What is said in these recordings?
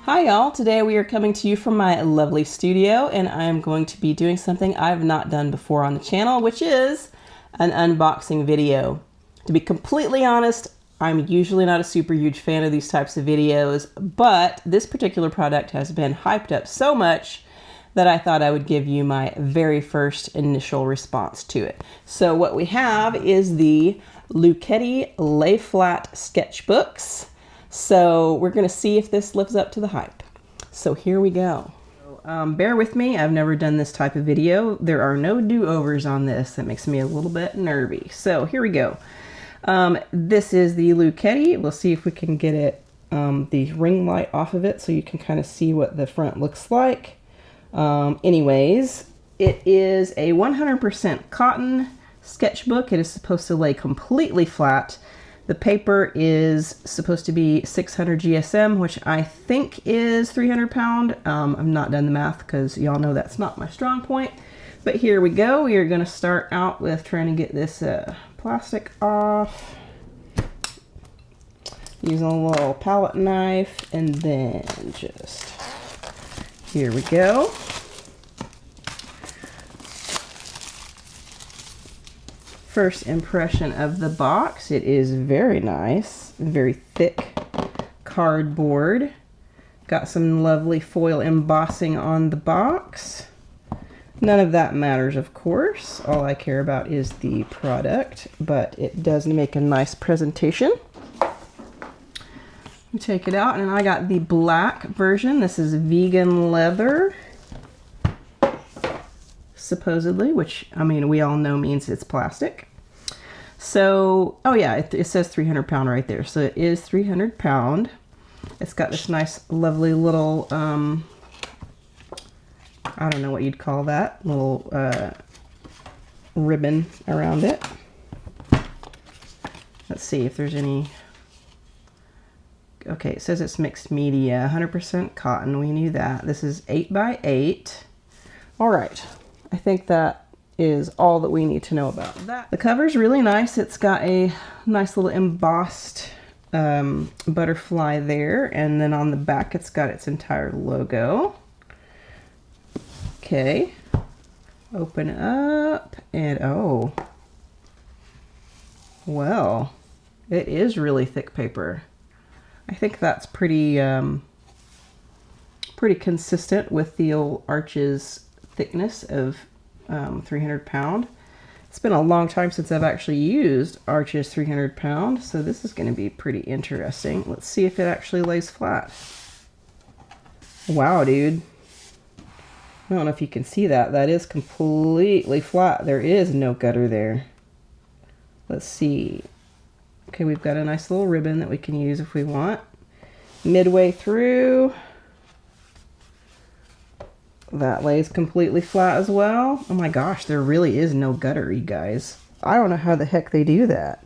Hi y'all, today we are coming to you from my lovely studio and I'm going to be doing something I've not done before on the channel, which is an unboxing video. To be completely honest, I'm usually not a super huge fan of these types of videos, but this particular product has been hyped up so much that I thought I would give you my very first initial response to it. So what we have is the Luchetti Lay Flat Sketchbooks. So we're going to see if this lives up to the hype. So here we go. Bear with me. I've never done this type of video. There are no do-overs on this. That makes me a little bit nervy. So here we go. This is the Luchetti. We'll see if we can get it, the ring light off of it so you can kind of see what the front looks like. Anyways, it is a 100% cotton sketchbook. It is supposed to lay completely flat. The paper is supposed to be 600 GSM, which I think is 300 pound. I've not done the math because y'all know that's not my strong point. But here we go. We are going to start out with trying to get this plastic off. Using a little palette knife, and then just, here we go. First impression of the box, it is very nice, very thick cardboard. Got some lovely foil embossing on the box. None of that matters, of course. All I care about is the product, but it does make a nice presentation. You take it out, and I got the black version. This is vegan leather, supposedly, which, I mean, we all know means it's plastic. So, oh yeah, it says 300 pound right there. So it is 300 pound. It's got this nice, lovely little, I don't know what you'd call that, little ribbon around it. Let's see if there's any. Okay, it says it's mixed media, 100% cotton. We knew that. This is 8x8. All right. I think that is all that we need to know about that. The cover's really nice. It's got a nice little embossed butterfly there, and then on the back it's got its entire logo. Okay, open up, and oh, well, it is really thick paper. I think that's pretty pretty consistent with the old Arches thickness of 300 pound. It's been a long time since I've actually used Arches 300 pound, so this is going to be pretty interesting. Let's see if it actually lays flat. Wow, dude. I don't know if you can see that. That is completely flat. There is no gutter there. Let's see. Okay, we've got a nice little ribbon that we can use if we want. Midway through, that lays completely flat as well. Oh my gosh, there really is no gutter, you guys. I don't know how the heck they do that.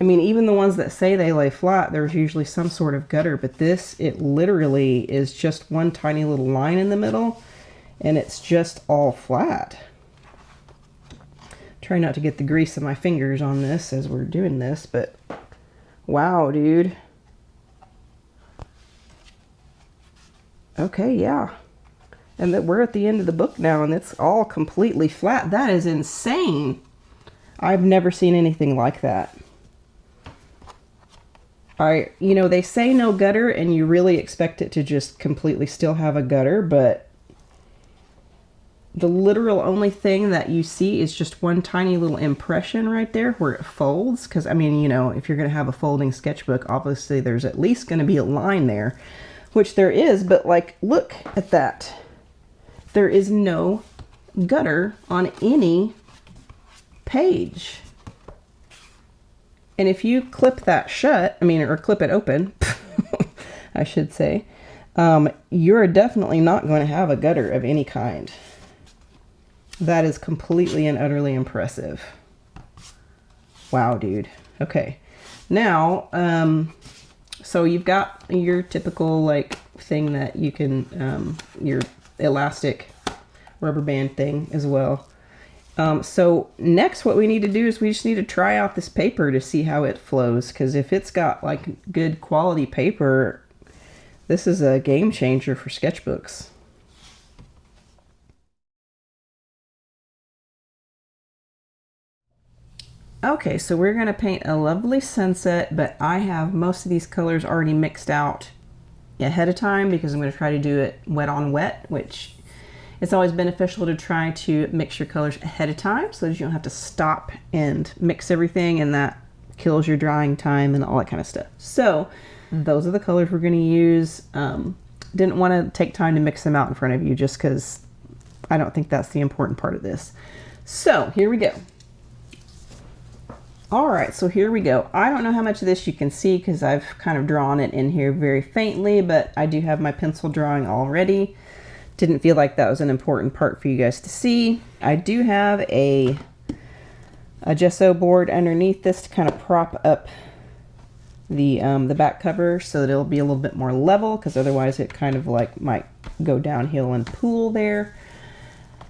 I mean, even the ones that say they lay flat, there's usually some sort of gutter, but this, it literally is just one tiny little line in the middle, and it's just all flat. Try not to get the grease of my fingers on this as we're doing this, but wow, dude. Okay, yeah. And that we're at the end of the book now, and it's all completely flat. That is insane. I've never seen anything like that. You know, they say no gutter, and you really expect it to just completely still have a gutter, but the literal only thing that you see is just one tiny little impression right there where it folds. Because, I mean, you know, if you're going to have a folding sketchbook, obviously there's at least going to be a line there, which there is, but like, look at that. There is no gutter on any page. And if you clip that shut, I mean, or clip it open, I should say, you're definitely not going to have a gutter of any kind. That is completely and utterly impressive. Wow, dude. Okay. Now, so you've got your typical like thing that you can, your elastic rubber band thing as well. So next what we need to do is we just need to try out this paper to see how it flows, because if it's got like good quality paper, This is a game changer for sketchbooks. Okay, so we're going to paint a lovely sunset, but I have most of these colors already mixed out ahead of time because I'm going to try to do it wet on wet, which it's always beneficial to try to mix your colors ahead of time so that you don't have to stop and mix everything, and that kills your drying time and all that kind of stuff. So those are the colors we're going to use. Didn't want to take time to mix them out in front of you just because I don't think that's the important part of this. So here we go. All right, so here we go. I don't know how much of this you can see because I've kind of drawn it in here very faintly, but I do have my pencil drawing already. Didn't feel like that was an important part for you guys to see. I do have a gesso board underneath this to kind of prop up the back cover so that it'll be a little bit more level, because otherwise it kind of like might go downhill and pool there.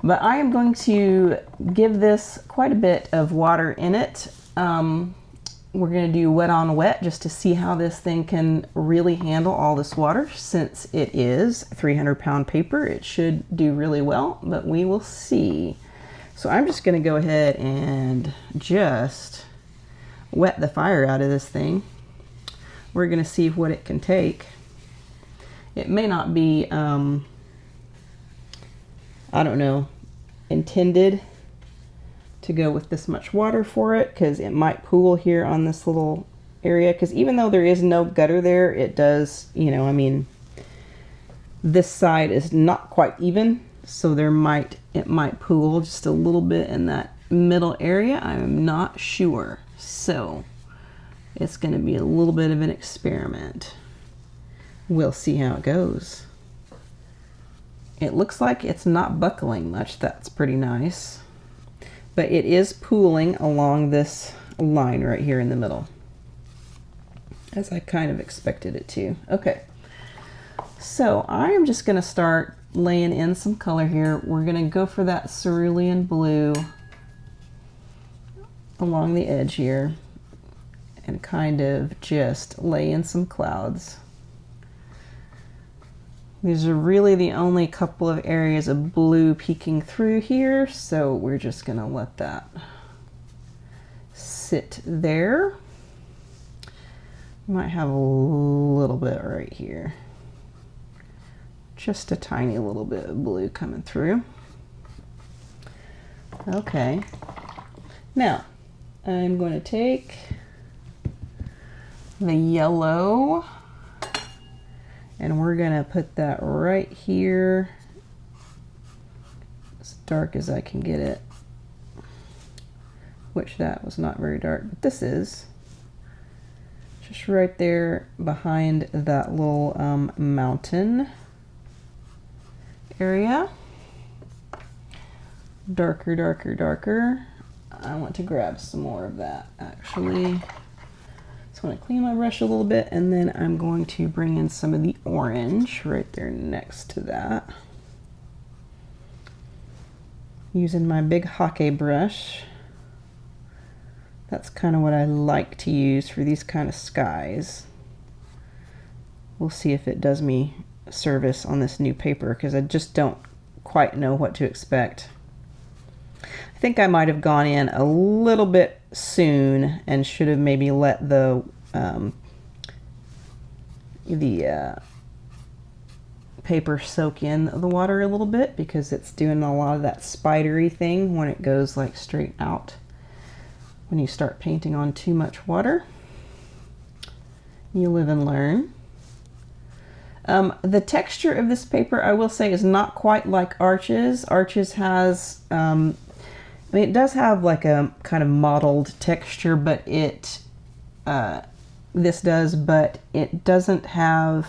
But I am going to give this quite a bit of water in it. We're going to do wet on wet just to see how this thing can really handle all this water. Since it is 300-pound paper, it should do really well, but we will see. So I'm just going to go ahead and just wet the fire out of this thing. We're going to see what it can take. It may not be, I don't know, intended to go with this much water for it, because it might pool here on this little area, because even though there is no gutter there, it does, you know, I mean, this side is not quite even, so it might pool just a little bit in that middle area. I'm not sure, so it's going to be a little bit of an experiment. We'll see how it goes. It looks like it's not buckling much. That's pretty nice. But it is pooling along this line right here in the middle, as I kind of expected it to. Okay, so I am just going to start laying in some color here. We're going to go for that cerulean blue along the edge here and kind of just lay in some clouds. These are really the only couple of areas of blue peeking through here, so we're just going to let that sit there. Might have a little bit right here. Just a tiny little bit of blue coming through. Okay. Now, I'm going to take the yellow, and we're gonna put that right here, as dark as I can get it, which that was not very dark, but this is just right there behind that little mountain area. Darker, darker, darker. I want to grab some more of that actually. I'm going to clean my brush a little bit, and then I'm going to bring in some of the orange right there next to that. Using my big Hake brush. That's kind of what I like to use for these kind of skies. We'll see if it does me service on this new paper, because I just don't quite know what to expect. I think I might have gone in a little bit soon and should have maybe let the paper soak in the water a little bit, because it's doing a lot of that spidery thing when it goes like straight out when you start painting on too much water. You live and learn. The texture of this paper, I will say, is not quite like Arches. Arches has I mean, it does have like a kind of mottled texture, but this does, but it doesn't have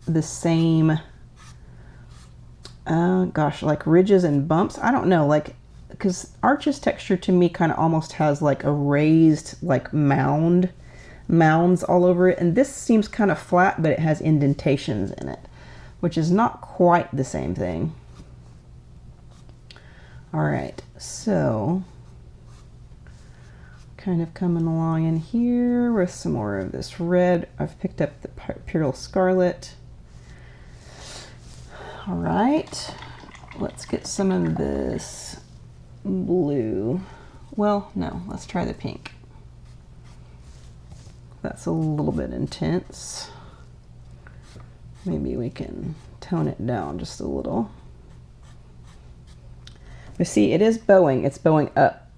the same, gosh, like ridges and bumps. I don't know, like, because Arches texture to me kind of almost has like a raised, like mounds all over it, and this seems kind of flat, but it has indentations in it, which is not quite the same thing. All right, so kind of coming along in here with some more of this red. I've picked up the Imperial Scarlet. All right, let's get some of this blue. Well, no, let's try the pink. That's a little bit intense. Maybe we can tone it down just a little. But see, it is bowing. It's bowing up.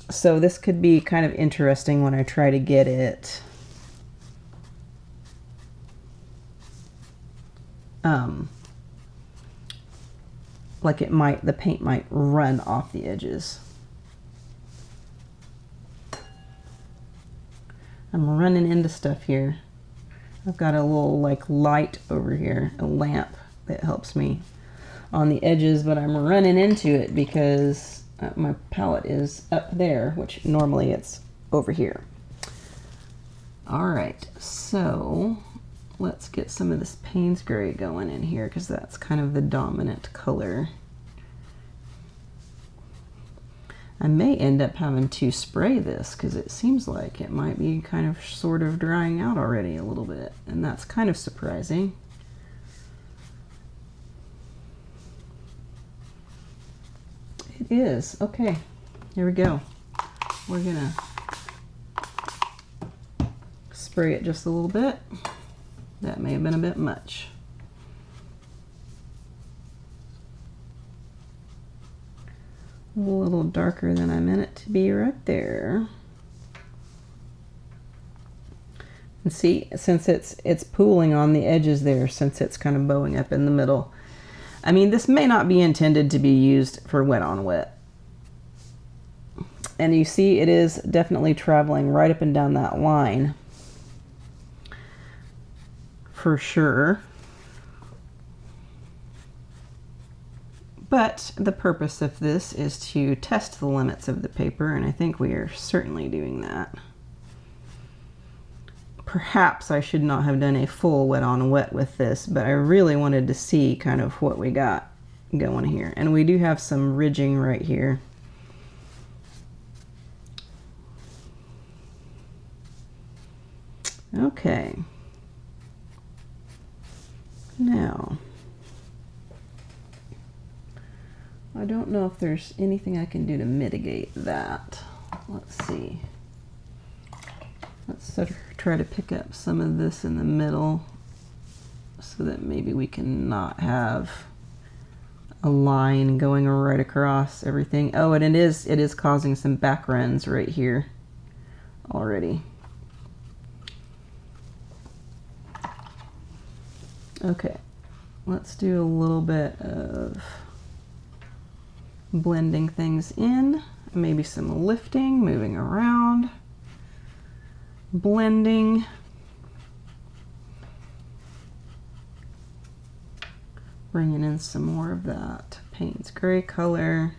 So this could be kind of interesting when I try to get it like it might, the paint might run off the edges. I'm running into stuff here. I've got a little like light over here, a lamp that helps me on the edges, but I'm running into it because my palette is up there, which normally it's over here. All right, so let's get some of this Payne's Gray going in here because that's kind of the dominant color. I may end up having to spray this because it seems like it might be kind of sort of drying out already a little bit, and that's kind of surprising. It is. Okay, here we go. We're gonna spray it just a little bit. That may have been a bit much. A little darker than I meant it to be right there. And see, since it's pooling on the edges there, since it's kind of bowing up in the middle. I mean, this may not be intended to be used for wet on wet. And you see it is definitely traveling right up and down that line. For sure. But the purpose of this is to test the limits of the paper, and I think we are certainly doing that. Perhaps I should not have done a full wet on wet with this, but I really wanted to see kind of what we got going here. And we do have some ridging right here. Okay. Now, I don't know if there's anything I can do to mitigate that. Let's see. Let's sort of try to pick up some of this in the middle so that maybe we can not have a line going right across everything. Oh, and it is causing some back runs right here already. Okay, let's do a little bit of blending things in, maybe some lifting, moving around, blending. Bringing in some more of that Payne's Gray color.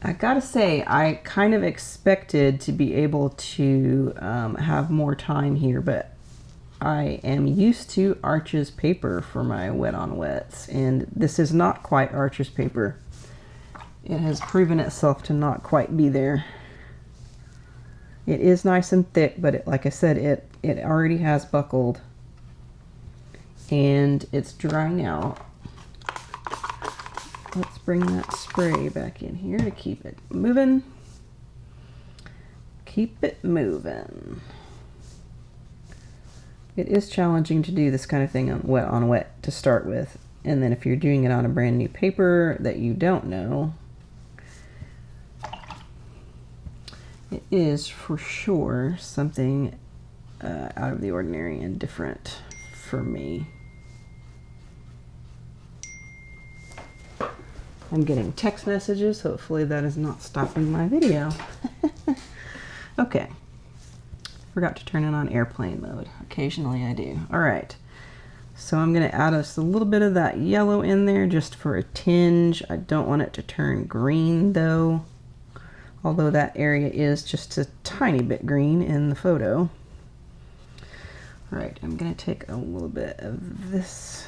I gotta say, I kind of expected to be able to have more time here, but I am used to Arches paper for my wet on wets, and this is not quite Arches paper. It has proven itself to not quite be there. It is nice and thick, but like I said, it already has buckled, and it's drying out. Let's bring that spray back in here to keep it moving. Keep it moving. It is challenging to do this kind of thing on wet to start with, and then if you're doing it on a brand new paper that you don't know, it is for sure something out of the ordinary and different for me. I'm getting text messages, hopefully that is not stopping my video. Okay, forgot to turn it on airplane mode. Occasionally I do. All right, so I'm gonna add just a little bit of that yellow in there just for a tinge. I don't want it to turn green though, although that area is just a tiny bit green in the photo. All right, I'm gonna take a little bit of this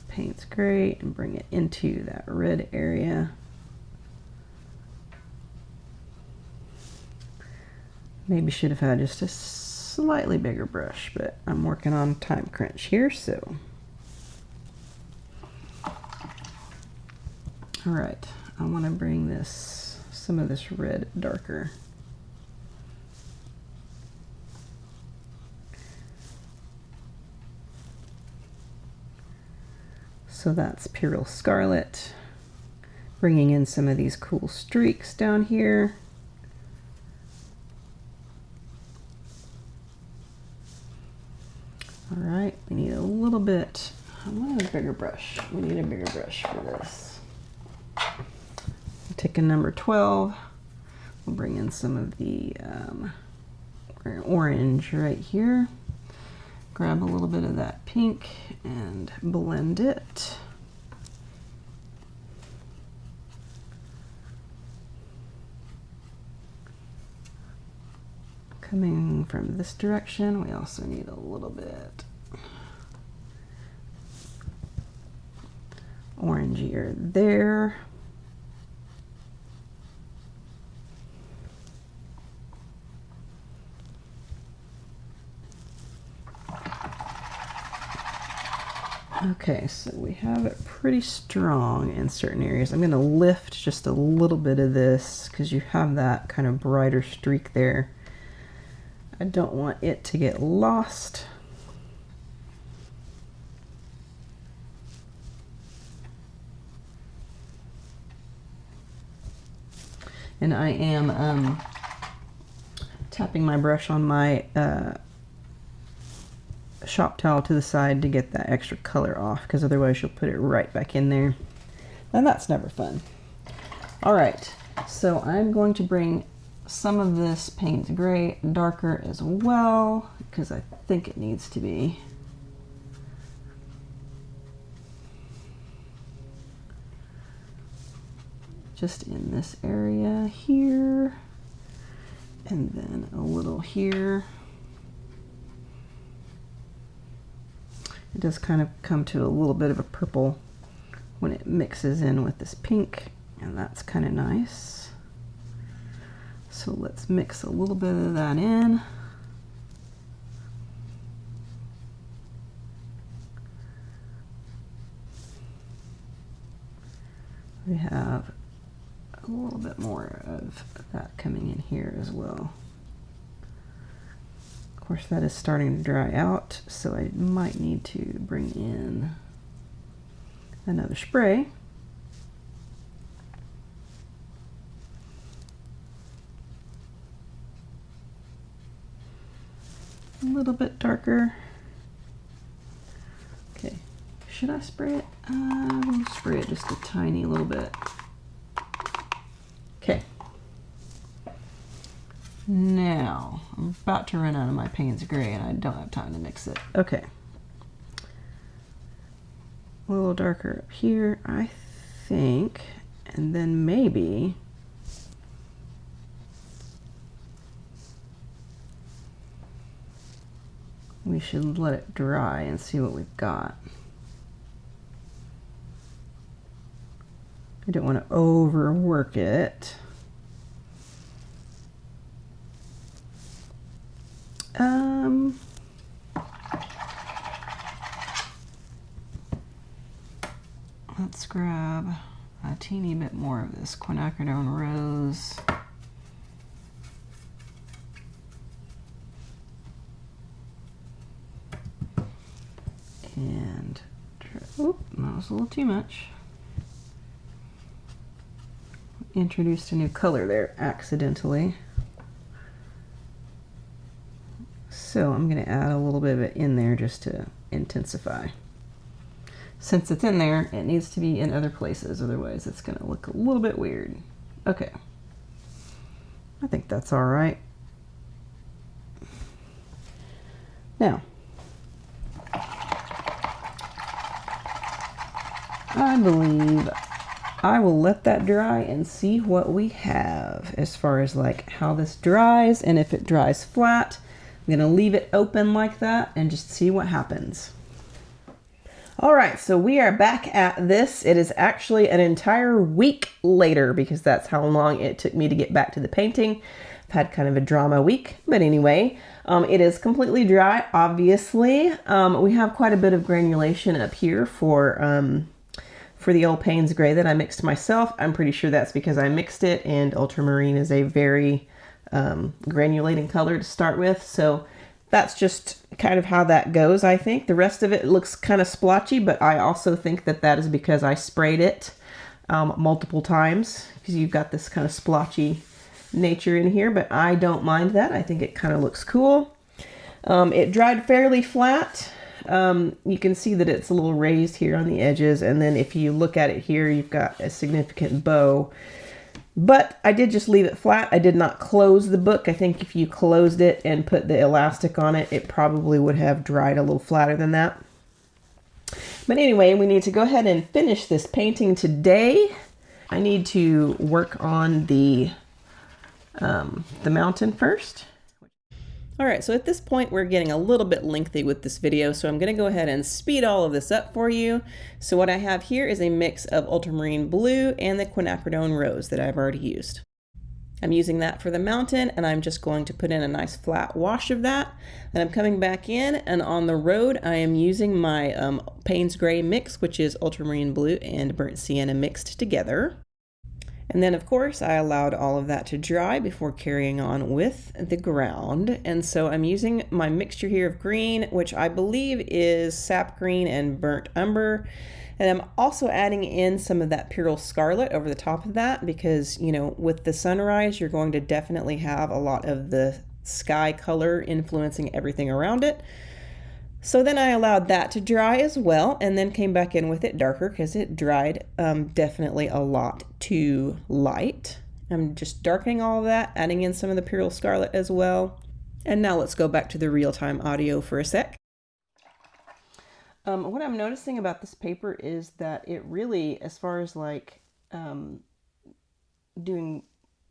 Payne's Gray and bring it into that red area. Maybe should have had just a slightly bigger brush, but I'm working on time crunch here, so. All right, I want to bring some of this red darker. So that's Pyrrole Scarlet, bringing in some of these cool streaks down here. All right, we need a little bit, I want a bigger brush. We need a bigger brush for this. Take a number 12. We'll bring in some of the orange right here. Grab a little bit of that pink and blend it. Coming from this direction, we also need a little bit orangier there. Okay, so we have it pretty strong in certain areas. I'm going to lift just a little bit of this because you have that kind of brighter streak there. I don't want it to get lost. And I am tapping my brush on my shop towel to the side to get that extra color off, because otherwise you'll put it right back in there. And that's never fun. All right, so I'm going to bring some of this Payne's Gray darker as well, because I think it needs to be. Just in this area here, and then a little here. It does kind of come to a little bit of a purple when it mixes in with this pink, and that's kind of nice. So let's mix a little bit of that in. We have a little bit more of that coming in here as well. Of course, that is starting to dry out, so I might need to bring in another spray. A little bit darker. Okay, should I spray it? We'll spray it just a tiny little bit. Okay. Now, I'm about to run out of my Payne's Gray and I don't have time to mix it. Okay. A little darker up here, I think, and then maybe we should let it dry and see what we've got. I don't want to overwork it. Let's grab a teeny bit more of this quinacridone rose. And, oop, that was a little too much. Introduced a new color there accidentally. So I'm going to add a little bit of it in there just to intensify. Since it's in there, it needs to be in other places, otherwise it's going to look a little bit weird. Okay. I think that's all right. Now, I believe I will let that dry and see what we have as far as like how this dries, and if it dries flat, I'm gonna leave it open like that and just see what happens. All right, so we are back at this. It is actually an entire week later because that's how long it took me to get back to the painting. I've had kind of a drama week. But anyway, it is completely dry, obviously. We have quite a bit of granulation up here for the old Payne's Gray that I mixed myself. I'm pretty sure that's because I mixed it, and ultramarine is a very granulating color to start with. So that's just kind of how that goes, I think. The rest of it looks kind of splotchy, but I also think that that is because I sprayed it multiple times, because you've got this kind of splotchy nature in here, but I don't mind that. I think it kind of looks cool. It dried fairly flat. You can see that it's a little raised here on the edges, and then if you look at it here, you've got a significant bow. But I did just leave it flat. I did not close the book. I think if you closed it and put the elastic on it, it probably would have dried a little flatter than that. But anyway, we need to go ahead and finish this painting today. I need to work on the mountain first. All right, so at this point, we're getting a little bit lengthy with this video, so I'm gonna go ahead and speed all of this up for you. So what I have here is a mix of ultramarine blue and the quinacridone rose that I've already used. I'm using that for the mountain, and I'm just going to put in a nice flat wash of that. Then I'm coming back in, and on the road, I am using my Payne's Gray mix, which is ultramarine blue and burnt sienna mixed together. And then, of course, I allowed all of that to dry before carrying on with the ground. And so I'm using my mixture here of green, which I believe is sap green and burnt umber. And I'm also adding in some of that Pyrrole Scarlet over the top of that because, you know, with the sunrise, you're going to definitely have a lot of the sky color influencing everything around it. So then I allowed that to dry as well, and then came back in with it darker because it dried definitely a lot too light. I'm just darkening all of that, adding in some of the Pyrrole Scarlet as well. And now let's go back to the real-time audio for a sec. What I'm noticing about this paper is that it really, as far as like doing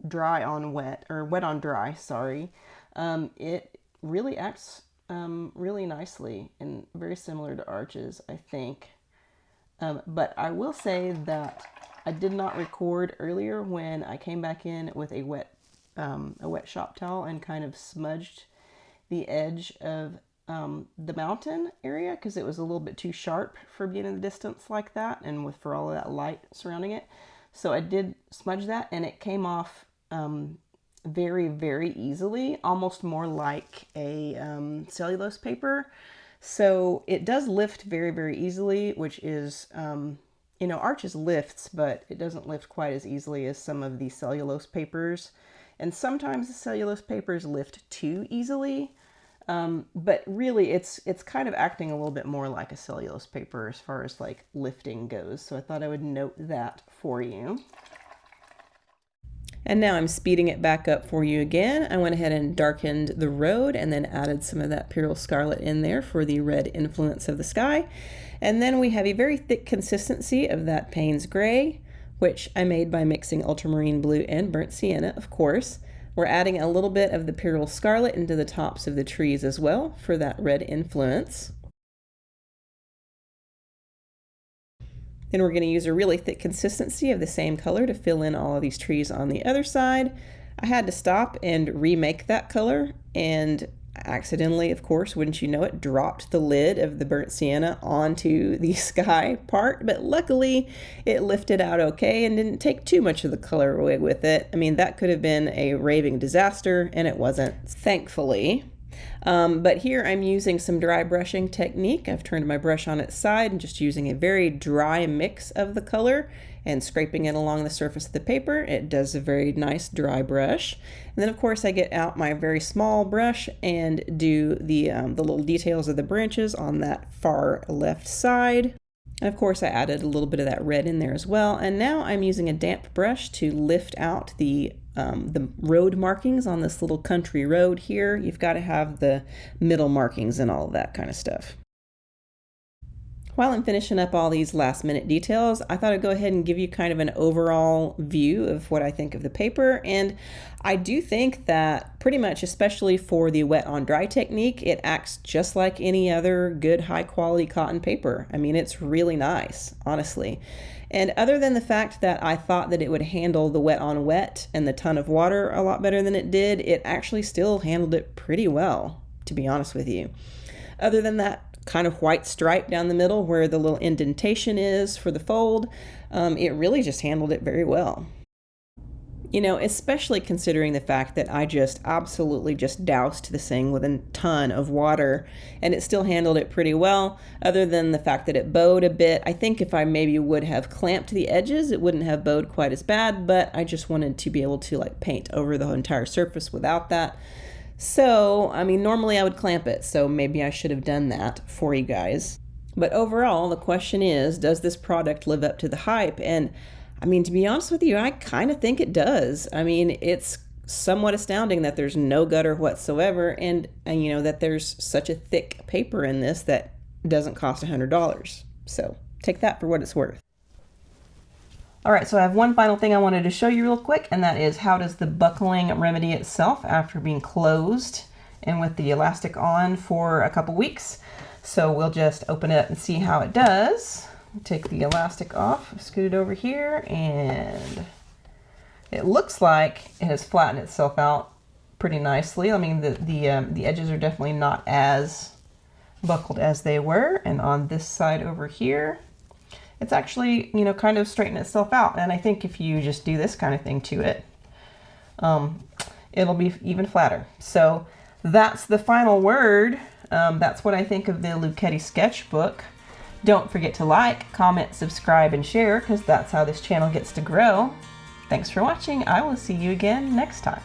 dry on wet, or wet on dry, sorry, it really acts really nicely and very similar to Arches, I think. But I will say that I did not record earlier when I came back in with a wet shop towel and kind of smudged the edge of the mountain area because it was a little bit too sharp for being in the distance like that, and for all of that light surrounding it. So I did smudge that, and it came off very, very easily, almost more like a cellulose paper. So it does lift very, very easily, which is, you know, Arches lifts, but it doesn't lift quite as easily as some of the cellulose papers. And sometimes the cellulose papers lift too easily. But really it's kind of acting a little bit more like a cellulose paper as far as like lifting goes. So I thought I would note that for you. And now I'm speeding it back up for you again. I went ahead and darkened the road and then added some of that Pyrrole Scarlet in there for the red influence of the sky. And then we have a very thick consistency of that Payne's Gray, which I made by mixing ultramarine blue and burnt sienna, of course. We're adding a little bit of the Pyrrole Scarlet into the tops of the trees as well for that red influence. Then we're going to use a really thick consistency of the same color to fill in all of these trees on the other side. I had to stop and remake that color, and accidentally, of course, wouldn't you know it, dropped the lid of the burnt sienna onto the sky part, but luckily it lifted out okay and didn't take too much of the color away with it. I mean, that could have been a raving disaster, and it wasn't, thankfully. But here I'm using some dry brushing technique. I've turned my brush on its side and just using a very dry mix of the color and scraping it along the surface of the paper. It does a very nice dry brush. And then of course I get out my very small brush and do the little details of the branches on that far left side. And of course I added a little bit of that red in there as well. And now I'm using a damp brush to lift out the road markings on this little country road here. You've got to have the middle markings and all of that kind of stuff. While I'm finishing up all these last minute details, I thought I'd go ahead and give you kind of an overall view of what I think of the paper. And I do think that pretty much, especially for the wet on dry technique, it acts just like any other good high quality cotton paper. I mean, it's really nice, honestly. And other than the fact that I thought that it would handle the wet on wet and the ton of water a lot better than it did, it actually still handled it pretty well, to be honest with you. Other than that kind of white stripe down the middle where the little indentation is for the fold, it really just handled it very well. You know, especially considering the fact that I just absolutely just doused this thing with a ton of water and it still handled it pretty well, other than the fact that it bowed a bit. I think if I maybe would have clamped the edges, it wouldn't have bowed quite as bad, but I just wanted to be able to like paint over the entire surface without that. So, I mean, normally I would clamp it, so maybe I should have done that for you guys. But overall, the question is, does this product live up to the hype? And I mean, to be honest with you, I kind of think it does. I mean, it's somewhat astounding that there's no gutter whatsoever, and you know, that there's such a thick paper in this that doesn't cost $100. So take that for what it's worth. All right, so I have one final thing I wanted to show you real quick, and that is how does the buckling remedy itself after being closed and with the elastic on for a couple weeks. So we'll just open it up and see how it does. Take the elastic off, scoot it over here, and it looks like it has flattened itself out pretty nicely. I mean, the edges are definitely not as buckled as they were, and on this side over here, it's actually, you know, kind of straightened itself out. And I think if you just do this kind of thing to it, it'll be even flatter. So that's the final word. That's what I think of the Luchetti sketchbook. Don't forget to like, comment, subscribe, and share, because that's how this channel gets to grow. Thanks for watching. I will see you again next time.